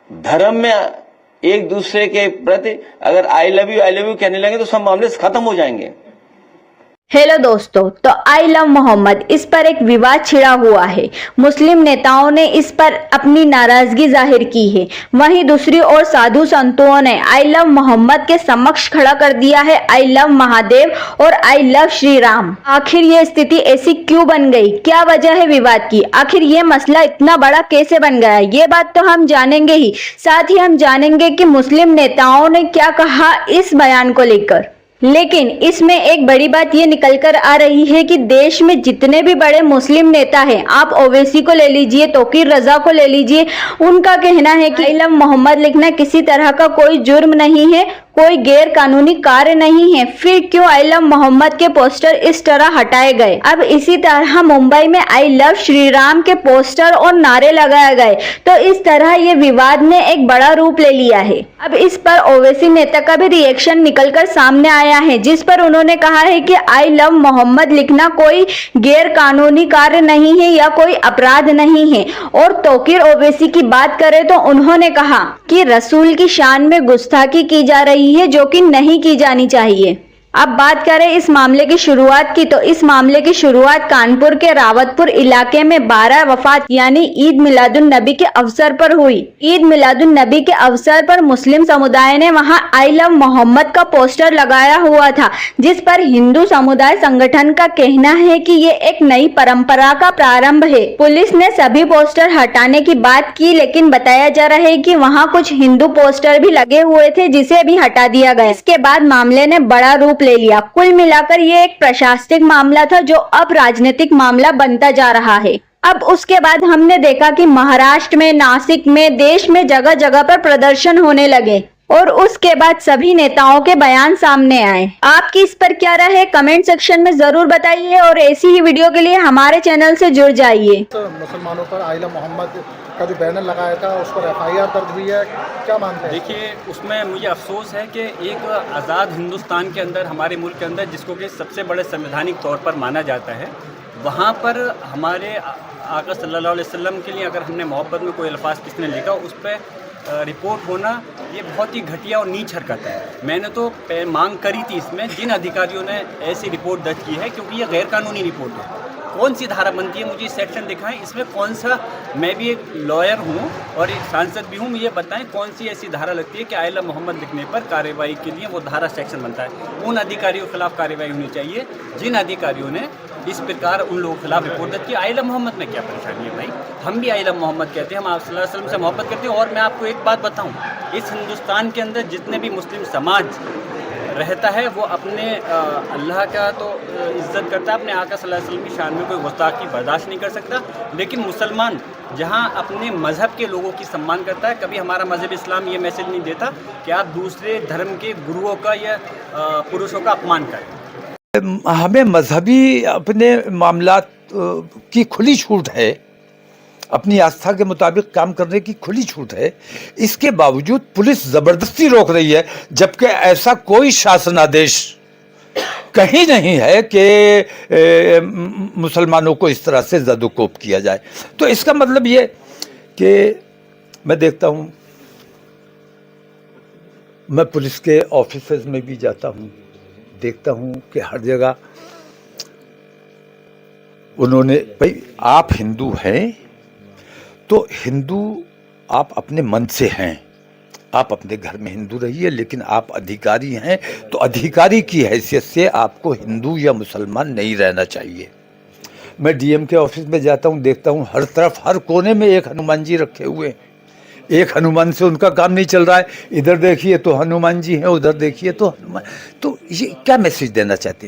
धर्म में एक दूसरे के प्रति अगर आई लव यू कहने लगे तो सब मामले खत्म हो जाएंगे। हेलो दोस्तों, तो आई लव मोहम्मद इस पर एक विवाद छिड़ा हुआ है। मुस्लिम नेताओं ने इस पर अपनी नाराजगी जाहिर की है। वहीं दूसरी ओर साधु संतों ने आई लव मोहम्मद के समक्ष खड़ा कर दिया है आई लव महादेव और आई लव श्री राम। आखिर ये स्थिति ऐसी क्यों बन गई? क्या वजह है विवाद की? आखिर ये मसला इतना बड़ा कैसे बन गया? ये बात तो हम जानेंगे ही, साथ ही हम जानेंगे कि मुस्लिम नेताओं ने क्या कहा इस बयान को लेकर। लेकिन इसमें एक बड़ी बात ये निकल कर आ रही है कि देश में जितने भी बड़े मुस्लिम नेता हैं, आप ओवैसी को ले लीजिए, तौकीर रजा को ले लीजिए, उनका कहना है कि आई लव मोहम्मद लिखना किसी तरह का कोई जुर्म नहीं है, कोई गैर कानूनी कार्य नहीं है। फिर क्यों आई लव मोहम्मद के पोस्टर इस तरह हटाए गए? अब इसी तरह मुंबई में आई लव श्री राम के पोस्टर और नारे लगाए गए, तो इस तरह ये विवाद ने एक बड़ा रूप ले लिया है। अब इस पर ओवैसी नेता का भी रिएक्शन निकलकर सामने आया है, जिस पर उन्होंने कहा है कि आई लव मोहम्मद लिखना कोई गैर कानूनी कार्य नहीं है या कोई अपराध नहीं है। और तौकीर ओवैसी की बात करें तो उन्होंने कहा कि रसूल की शान में गुस्ताखी की जा रही है जो कि नहीं की जानी चाहिए। अब बात करें इस मामले की शुरुआत की, तो इस मामले की शुरुआत कानपुर के रावतपुर इलाके में 12 वफात यानी ईद मिलादुन नबी के अवसर पर हुई। ईद मिलादुन नबी के अवसर पर मुस्लिम समुदाय ने वहां आई लव मोहम्मद का पोस्टर लगाया हुआ था, जिस पर हिंदू समुदाय संगठन का कहना है कि ये एक नई परंपरा का प्रारंभ है। पुलिस ने सभी पोस्टर हटाने की बात की, लेकिन बताया जा रहा है कि वहाँ कुछ हिंदू पोस्टर भी लगे हुए थे, जिसे भी हटा दिया गया। इसके बाद मामले ने बड़ा रूप ले लिया। कुल मिलाकर ये एक प्रशासनिक मामला था जो अब राजनीतिक मामला बनता जा रहा है। अब उसके बाद हमने देखा कि महाराष्ट्र में, नासिक में, देश में जगह जगह पर प्रदर्शन होने लगे और उसके बाद सभी नेताओं के बयान सामने आए। आपकी इस पर क्या राय है? कमेंट सेक्शन में जरूर बताइए और ऐसी ही वीडियो के लिए हमारे चैनल से जुड़ जाइए। तो मुसलमानों पर आई लव मोहम्मद का जो बैनर लगाया था उस पर FIR दर्ज हुई है, क्या मानते हैं? देखिए, उसमें मुझे अफसोस है कि एक आज़ाद हिंदुस्तान के अंदर, हमारे मुल्क के अंदर, जिसको कि सबसे बड़े संवैधानिक तौर पर माना जाता है, वहाँ पर हमारे आका सल्लल्लाहु अलैहि वसल्लम के लिए अगर हमने मोहब्बत में कोई अल्फाज किसने लिखा उस पर रिपोर्ट होना ये बहुत ही घटिया और नीच हरकत है। मैंने तो मांग करी थी इसमें, जिन अधिकारियों ने ऐसी रिपोर्ट दर्ज की है, क्योंकि ये गैर कानूनी रिपोर्ट है। कौन सी धारा बनती है, मुझे सेक्शन दिखाएं, इसमें कौन सा, मैं भी एक लॉयर हूँ और एक सांसद भी हूँ, मुझे बताएं कौन सी ऐसी धारा लगती है कि आई लव मोहम्मद लिखने पर कार्रवाई के लिए वो धारा सेक्शन बनता है। उन अधिकारियों के खिलाफ कार्रवाई होनी चाहिए जिन अधिकारियों ने इस प्रकार उन लोगों के खिलाफ रिपोर्ट दर्ज की। आई लव मोहम्मद में क्या परेशानी है भाई? हम भी आई लव मोहम्मद कहते हैं, हम आप सल्लल्लाहु अलैहि वसल्लम से मोहब्बत करते हैं। और मैं आपको एक बात बताऊँ, इस हिंदुस्तान के अंदर जितने भी मुस्लिम समाज रहता है वो अपने अल्लाह का तो इज़्ज़त करता है, अपने आका सल्लल्लाहु अलैहि वसल्लम की शान में कोई गुस्ताखी बर्दाश्त नहीं कर सकता। लेकिन मुसलमान जहाँ अपने मज़हब के लोगों की सम्मान करता है, कभी हमारा मज़हब इस्लाम ये मैसेज नहीं देता कि आप दूसरे धर्म के गुरुओं का या पुरुषों का अपमान करें। हमें मजहबी अपने मामलात की खुली छूट है, अपनी आस्था के मुताबिक काम करने की खुली छूट है। इसके बावजूद पुलिस ज़बरदस्ती रोक रही है, जबकि ऐसा कोई शासनादेश कहीं नहीं है कि मुसलमानों को इस तरह से ज़दुकोप किया जाए। तो इसका मतलब ये कि मैं देखता हूँ, मैं पुलिस के ऑफिसेज में भी जाता हूँ, देखता हूँ कि हर जगह उन्होंने, भाई आप हिंदू हैं तो हिंदू आप अपने मन से हैं, आप अपने घर में हिंदू रहिए, लेकिन आप अधिकारी हैं तो अधिकारी की हैसियत से आपको हिंदू या मुसलमान नहीं रहना चाहिए। मैं DM के ऑफिस में जाता हूँ, देखता हूँ हर तरफ, हर कोने में एक हनुमान जी रखे हुए हैं। एक हनुमान से उनका काम नहीं चल रहा है, इधर देखिए तो हनुमान जी हैं, उधर देखिए तो हनुमान। तो ये क्या मैसेज देना चाहते हैं?